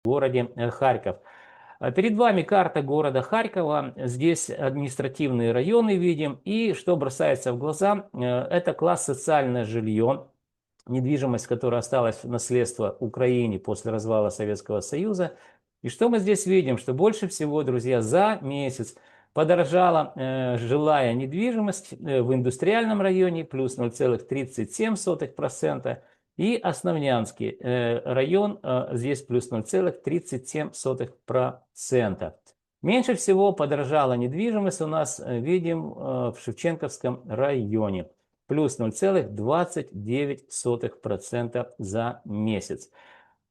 городе Харьков. Перед вами карта города Харькова. Здесь административные районы видим. И что бросается в глаза, это класс социальное жилье. Недвижимость, которая осталась в наследство Украине после развала Советского Союза. И что мы здесь видим? Что больше всего, друзья, за месяц подорожала жилая недвижимость в индустриальном районе плюс 0,37%. И Основнянский район здесь плюс 0,37%. Меньше всего подорожала недвижимость у нас, видим, в Шевченковском районе. Плюс 0,29% за месяц.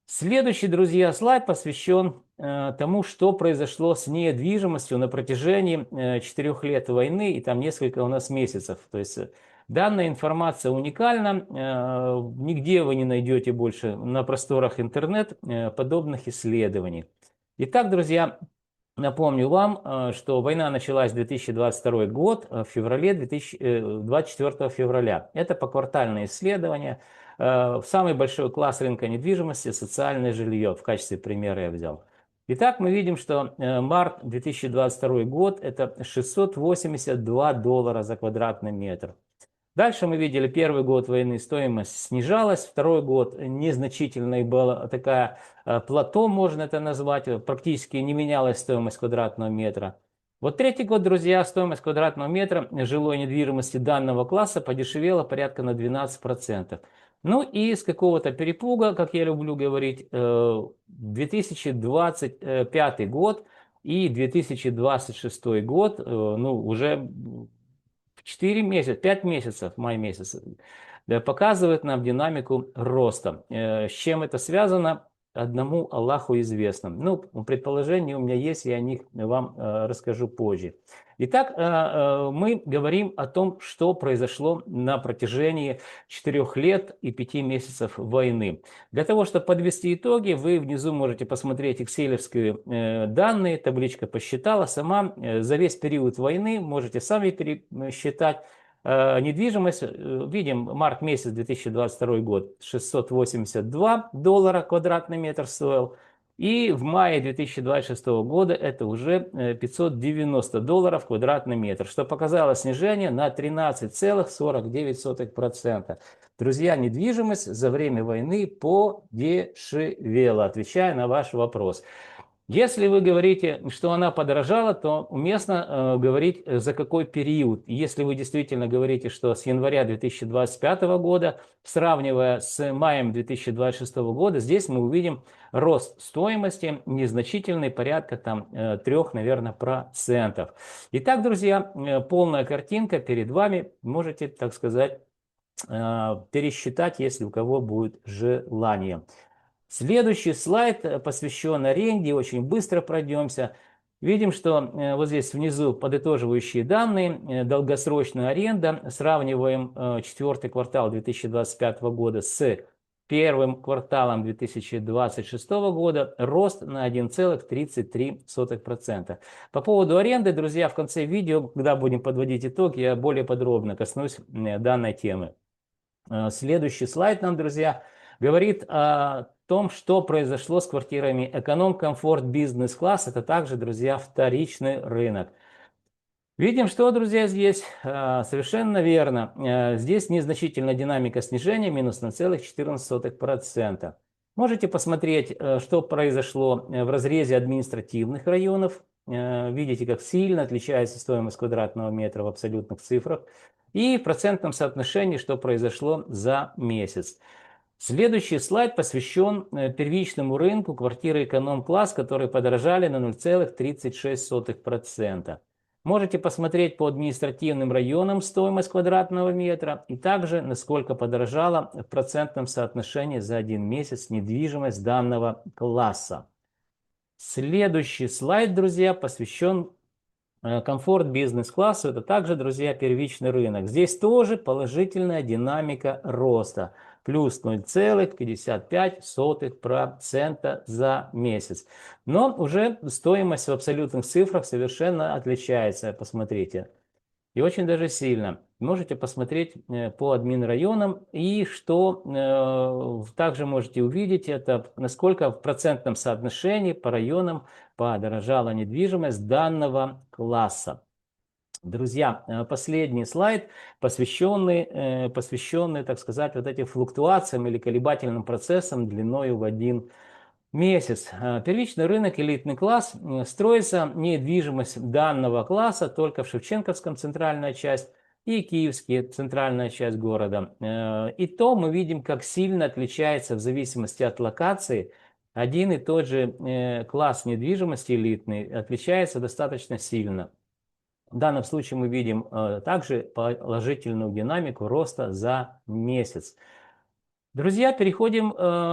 Следующий, друзья, слайд посвящен тому, что произошло с недвижимостью на протяжении 4 лет войны и там несколько у нас месяцев. То есть данная информация уникальна. Нигде вы не найдете больше на просторах интернет подобных исследований. Итак, друзья, напомню вам, что война началась 2022 год, в феврале, 24 февраля. Это поквартальное исследование. Самый большой класс рынка недвижимости – социальное жилье. В качестве примера я взял. Итак, мы видим, что март 2022 год – это $682 за квадратный метр. Дальше мы видели, первый год войны стоимость снижалась, второй год незначительной была такая плато, можно это назвать, практически не менялась стоимость квадратного метра. Вот третий год, друзья, стоимость квадратного метра жилой недвижимости данного класса подешевела порядка на 12%. Ну и с какого-то перепуга, как я люблю говорить, 2025 год и 2026 год, ну уже 4 месяца, 5 месяцев, май месяц, показывает нам динамику роста. С чем это связано? Одному Аллаху известно. Ну, предположения у меня есть, я о них вам расскажу позже. Итак, мы говорим о том, что произошло на протяжении 4 лет и 5 месяцев войны. Для того, чтобы подвести итоги, вы внизу можете посмотреть экселевские данные, табличка посчитала сама. За весь период войны можете сами пересчитать. Недвижимость, видим, март месяц 2022 год, $682 квадратный метр стоил. И в мае 2026 года это уже $590 квадратный метр, что показало снижение на 13,49%. Друзья, недвижимость за время войны подешевела, отвечая на ваш вопрос. Если вы говорите, что она подорожала, то уместно говорить, за какой период. Если вы действительно говорите, что с января 2025 года, сравнивая с маем 2026 года, здесь мы увидим рост стоимости незначительный, порядка там 3, наверное, процентов. Итак, друзья, полная картинка перед вами. Можете, так сказать, пересчитать, если у кого будет желание. Следующий слайд посвящен аренде, очень быстро пройдемся. Видим, что вот здесь внизу подытоживающие данные, долгосрочная аренда. Сравниваем 4-й квартал 2025 года с первым кварталом 2026 года. Рост на 1,33%. По поводу аренды, друзья, в конце видео, когда будем подводить итог, я более подробно коснусь данной темы. Следующий слайд нам, друзья, говорит о том, что произошло с квартирами эконом, комфорт, бизнес-класс. Это также, друзья, вторичный рынок. Видим, что, друзья, здесь совершенно верно. Здесь незначительная динамика снижения, минус 0,14%. Можете посмотреть, что произошло в разрезе административных районов. Видите, как сильно отличается стоимость квадратного метра в абсолютных цифрах. И в процентном соотношении, что произошло за месяц. Следующий слайд посвящен первичному рынку квартиры эконом-класс, которые подорожали на 0,36%. Можете посмотреть по административным районам стоимость квадратного метра и также насколько подорожала в процентном соотношении за 1 месяц недвижимость данного класса. Следующий слайд, друзья, посвящен комфорт бизнес-классу. Это также, друзья, первичный рынок. Здесь тоже положительная динамика роста. Плюс 0,55% за месяц. Но уже стоимость в абсолютных цифрах совершенно отличается. Посмотрите. и очень даже сильно. Можете посмотреть по админрайонам, и что также можете увидеть, это насколько в процентном соотношении по районам подорожала недвижимость данного класса. Друзья, последний слайд, посвященный, так сказать, вот этим флуктуациям или колебательным процессам длиною в 1 месяц. Первичный рынок, элитный класс, строится недвижимость данного класса только в Шевченковском, центральная часть, и Киевский, центральная часть города. И то мы видим, как сильно отличается в зависимости от локации. Один и тот же класс недвижимости элитный отличается достаточно сильно. В данном случае мы видим также положительную динамику роста за месяц. Друзья, переходим